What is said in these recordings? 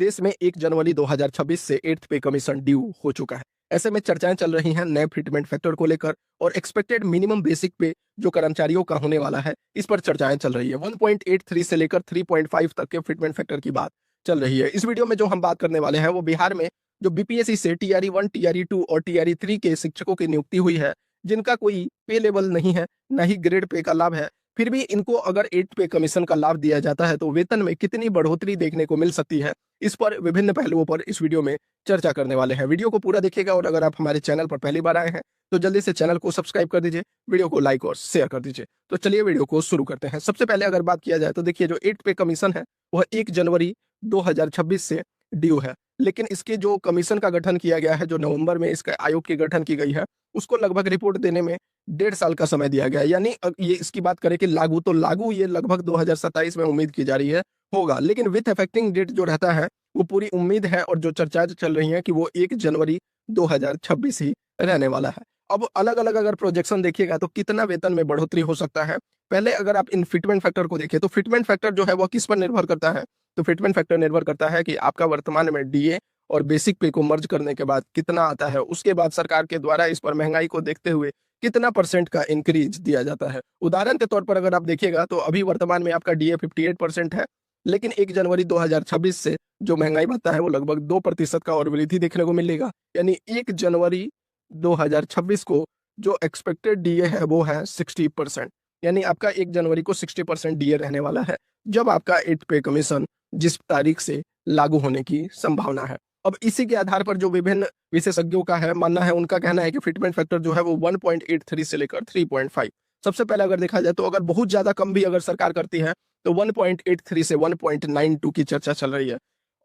देश में 1 जनवरी 2026 से 8th पे कमीशन ड्यू हो चुका है। ऐसे में चर्चाएं चल रही हैं नए फिटमेंट फैक्टर को लेकर और एक्सपेक्टेड मिनिमम बेसिक पे जो कर्मचारियों का होने वाला है, इस पर चर्चाएं चल रही है। 1.83 से लेकर 3.5 तक के फिटमेंट फैक्टर की बात चल रही है। इस वीडियो में जो हम बात करने वाले हैं वो बिहार में जो बीपीएससी से टीआरई 1, टीआरई 2 और टीआरई 3 के शिक्षकों की नियुक्ति हुई है, जिनका कोई पे लेवल नहीं है, ना ही ग्रेड पे का लाभ है, फिर भी इनको अगर 8 पे कमीशन का लाभ दिया जाता है तो वेतन में कितनी बढ़ोतरी देखने को मिल सकती है, इस पर विभिन्न पहलुओं पर इस वीडियो में चर्चा करने वाले हैं। वीडियो को पूरा देखिएगा और अगर आप हमारे चैनल पर पहली बार आए हैं तो जल्दी से चैनल को सब्सक्राइब कर दीजिए, वीडियो को लाइक और शेयर कर दीजिए। तो चलिए वीडियो को शुरू करते हैं। सबसे पहले अगर बात किया जाए तो देखिए जो 8 पे कमीशन है वह 1 जनवरी 2026 से ड्यू है, लेकिन इसके जो कमीशन का गठन किया गया है, जो नवंबर में इसका आयोग की गठन की गई है, उसको लगभग रिपोर्ट देने में 1.5 साल का समय दिया गया है। यानी ये इसकी बात करें कि लागू ये लगभग 2027 में उम्मीद की जा रही है होगा, लेकिन विथ इफेक्टिंग डेट जो रहता है वो पूरी उम्मीद है और जो चर्चाएं चल रही हैं कि वो 1 जनवरी 2026 ही रहने वाला है। अब अलग-अलग अगर प्रोजेक्शन देखिएगा तो कितना वेतन में बढ़ोतरी हो सकता है। पहले अगर आप इन फिटमेंट फैक्टर को देखें तो फिटमेंट फैक्टर जो है वो किस पर निर्भर करता है? तो फिटमेंट फैक्टर निर्भर करता है कि आपका वर्तमान में डीए और बेसिक पे को मर्ज करने के बाद कितना आता है, उसके बाद सरकार के द्वारा इस पर महंगाई को देखते हुए कितना परसेंट का इंक्रीज दिया जाता है। उदाहरण के तौर पर अगर आप देखिएगा तो अभी वर्तमान में आपका डीए 58% है, लेकिन 1 जनवरी 2026 से जो महंगाई भत्ता है वो लगभग 2% का और वृद्धि देखने को मिलेगा। यानी 1 जनवरी 2026 को जो एक्सपेक्टेड डीए है वो है 60%। यानी आपका 1 जनवरी को 60% डीए रहने वाला है, जब आपका 8 पे कमीशन जिस तारीख से लागू होने की संभावना है। अब इसी के आधार पर जो विभिन्न विशेषज्ञों का है मानना है, उनका कहना है कि फिटमेंट फैक्टर जो है वो 1.83 से लेकर 3.5। सबसे पहले अगर देखा जाए तो अगर बहुत ज्यादा कम भी अगर सरकार करती है तो 1.83 से 1.92 की चर्चा चल रही है,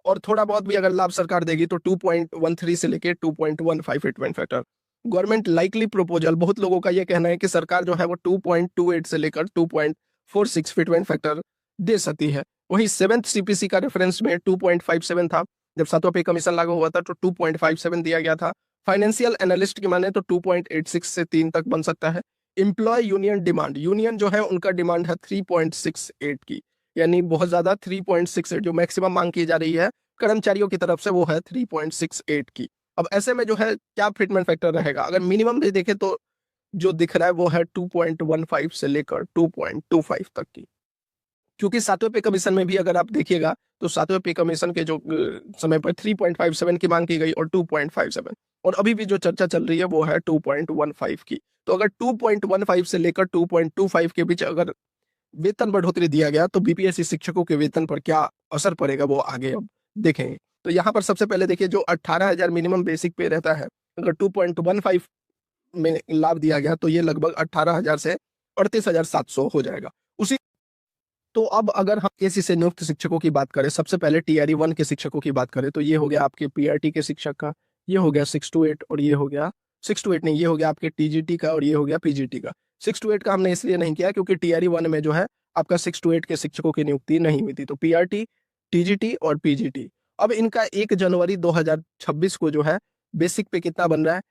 और थोड़ा बहुत भी अगर लाभ सरकार देगी तो 2.13 से लेकर 2.15 fitment factor. Government likely proposal, बहुत लोगों का यह कहना है कि सरकार जो है वो 2.28 से लेकर 2.46 फिटमेंट फैक्टर दे सकती है। वही 7th सीपीसी का रेफरेंस में 2.57 था, जब 7वां पे कमीशन लागू हुआ था तो 2.57 दिया गया था। फाइनेंशियल एनालिस्ट की माने तो 2.86 से 3 तक बन सकता है। एम्प्लॉय यूनियन डिमांड, यूनियन जो है उनका डिमांड है 3.68 की, यानी बहुत ज्यादा 3.68 जो मैक्सिमम मांग की जा रही है कर्मचारियों की तरफ से वो है 3.68 की। अब ऐसे में जो है क्या फिटमेंट फैक्टर रहेगा? अगर मिनिमम भी देखें तो जो दिख रहा है वो है 2.15 से लेकर 2.25 तक की, क्योंकि 7वें पे कमीशन में भी अगर आप देखिएगा तो 7वें पे कमीशन के जो समय पर 3.57 की मांग की गई और 2.57, और अभी भी जो चर्चा चल रही है वो है 2.15 की। तो अगर 2.15 से लेकर 2.25 के बीच अगर वेतन बढ़ोतरी दिया गया तो बीपीएससी शिक्षकों के वेतन पर क्या असर पड़ेगा वो आगे अब देखेंगे। तो यहाँ पर सबसे पहले देखिए जो 18,000 मिनिमम बेसिक पे रहता है, अगर 2.15 में लाभ दिया गया तो ये लगभग 18,000 से 38,700 हो जाएगा। उसी तो अब अगर हम केसी से नियुक्त शिक्षकों की बात करें, सबसे पहले टीआरई 1 के शिक्षकों की बात करें तो ये हो गया आपके पीआरटी के शिक्षक का, ये हो गया 6 to 8 और ये हो गया 6 to 8 नहीं, ये हो गया आपके टीजीटी का और ये हो गया पीजीटी का। 6 to 8 का हमने इसलिए नहीं किया क्योंकि टीआरई 1 में जो है आपका 6 to 8 के शिक्षकों की नियुक्ति नहीं हुई थी। तो पीआरटी, टीजीटी और पीजीटी, अब इनका 1 जनवरी 2026 को जो है बेसिक पे कितना बन रहा है?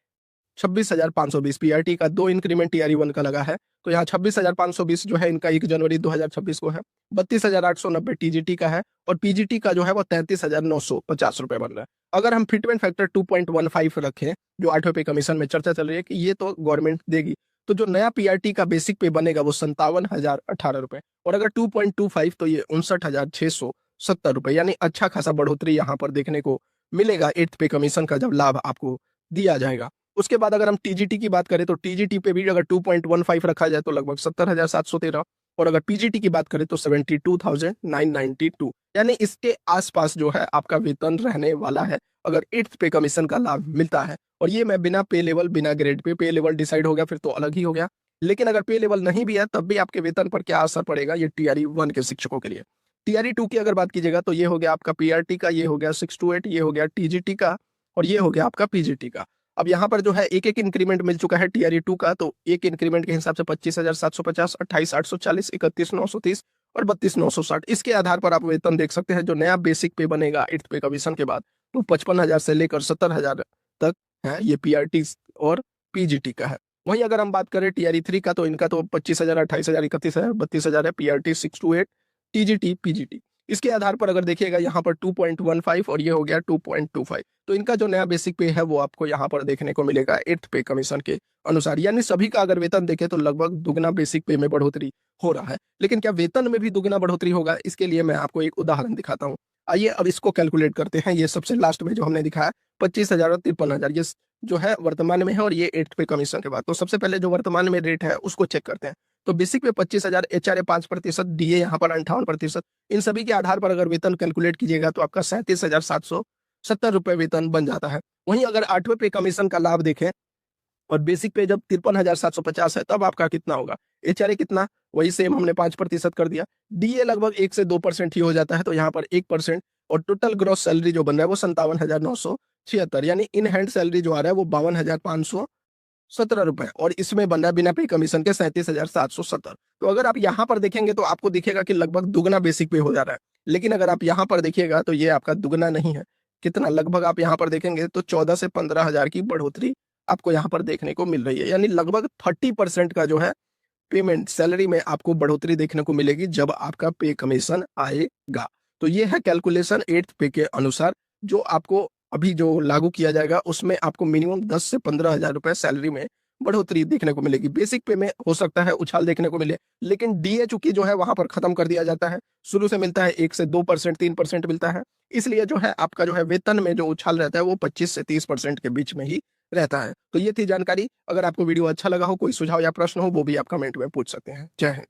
26,520। पीआरटी का 2 इंक्रीमेंट टीआरई 1 का लगा है, तो यहाँ 26,520 जो है इनका 1 जनवरी 2026 को है। 32,890 टीजीटी का है और पीजीटी का जो है वो 33,950 रुपए बन रहा है। अगर हम फिटमेंट फैक्टर 2.15 रखें, जो 8वें पे कमीशन में चर्चा चल रही है कि ये तो गवर्नमेंट देगी, तो जो नया पीआरटी का बेसिक पे बनेगा वो 57,018 रुपए, और अगर 2.25 तो ये 59,670 रुपए, यानी अच्छा खासा बढ़ोतरी यहाँ पर देखने को मिलेगा 8th पे कमीशन का जब लाभ आपको दिया जाएगा। उसके बाद अगर हम टीजीटी की बात करें तो टीजीटी पे भी अगर 2.15 रखा जाए तो लगभग 70,713, और अगर पीजीटी की बात करें तो 72,992, यानी इसके आसपास जो है आपका वेतन रहने वाला है अगर 8th पे कमीशन का लाभ मिलता है। और ये मैं बिना पे लेवल, बिना ग्रेड पे लेवल डिसाइड हो गया फिर तो अलग ही हो गया, लेकिन अगर पे लेवल नहीं भी है तब भी आपके वेतन पर क्या असर पड़ेगा ये टीआरई 1 के शिक्षकों के लिए। टीआरई 2 की अगर बात कीजिएगा तो ये हो गया आपका पीआरटी का, ये हो गया 6 to 8, ये हो गया टीजीटी का और ये हो गया आपका पीजीटी का। अब यहाँ पर जो है एक-एक इंक्रीमेंट मिल चुका है टीआरई 2 का, तो एक इंक्रीमेंट के हिसाब से 25,750, 28,840, 31,930 और 32,960, इसके आधार पर आप वेतन देख सकते हैं। जो नया बेसिक पे बनेगा 8th पे कमीशन के बाद तो 55,000 से लेकर 70,000 तक है, ये पीआरटी और पीजीटी का है। वहीं अगर हम बात करें टीआरई 3 का तो इनका तो 25,000, 28,000, 31,000, 32,000 है, पीआरटी 6 to 8, टीजीटी, पीजीटी। इसके आधार पर अगर देखिएगा यहाँ पर 2.15 और ये हो गया 2.25, तो इनका जो नया बेसिक पे है वो आपको यहाँ पर देखने को मिलेगा 8th पे कमीशन के अनुसार। यानी सभी का अगर वेतन देखें तो लगभग दुगना बेसिक पे में बढ़ोतरी हो रहा है। लेकिन क्या वेतन में भी दुगना बढ़ोतरी होगा? इसके लिए मैं आपको एक उदाहरण दिखाता हूँ। आइए अब इसको कैलकुलेट करते हैं। ये सबसे लास्ट में जो हमने दिखाया 25,000 और 53,000, ये जो है वर्तमान में है और ये 8th पे कमीशन के बाद। तो सबसे पहले जो वर्तमान में रेट है उसको चेक करते हैं। तो बेसिक पे 25,000, एचआरए 5%, डीए यहाँ पर 58%, इन सभी के आधार पर अगर वेतन कैलकुलेट कीजिएगा तो आपका 37,770 रुपए वेतन बन जाता है। वहीं अगर 8वें पे कमीशन का लाभ देखें और बेसिक पे जब 53,750 है तब आपका कितना होगा? एचआरए कितना? वही सेम हमने 5% कर दिया। डीए लगभग 1 से 2% ही हो जाता है, तो यहाँ पर 1%, और टोटल ग्रॉस सैलरी जो बन रहा है वो 57,976, यानी इन हैंड सैलरी जो आ रहा है वो 52,517 रुपए, और इसमें बन रहा है बिना पे कमीशन के 37,770। तो अगर आप यहाँ पर देखेंगे तो आपको दिखेगा कि लगभग दुगना बेसिक पे हो जा रहा है। लेकिन अगर आप यहाँ पर देखिएगा तो ये आपका दुगना नहीं है। कितना? लगभग आप यहाँ पर देखेंगे तो 14 से 15,000 की बढ़ोतरी आपको यहाँ पर देखने को मिल रही है। यानी लगभग 30% का जो है पेमेंट सैलरी में आपको बढ़ोतरी देखने को मिलेगी जब आपका पे कमीशन आएगा। तो ये है कैलकुलेशन 8th पे के अनुसार, जो आपको अभी जो लागू किया जाएगा उसमें आपको मिनिमम 10 से 15,000 रुपए सैलरी में बढ़ोतरी देखने को मिलेगी। बेसिक पे में हो सकता है उछाल देखने को मिले, लेकिन डीए चूंकि जो है वहां पर खत्म कर दिया जाता है। शुरू से मिलता है 1 से 2%, 3% मिलता है। इसलिए जो है आपका जो है वेतन में जो उछाल रहता है वो 25 से 30% के बीच में ही रहता है। तो ये थी जानकारी। अगर आपको वीडियो अच्छा लगा हो, कोई सुझाव या प्रश्न हो, वो भी आप कमेंट में पूछ सकते हैं। जय हिंद।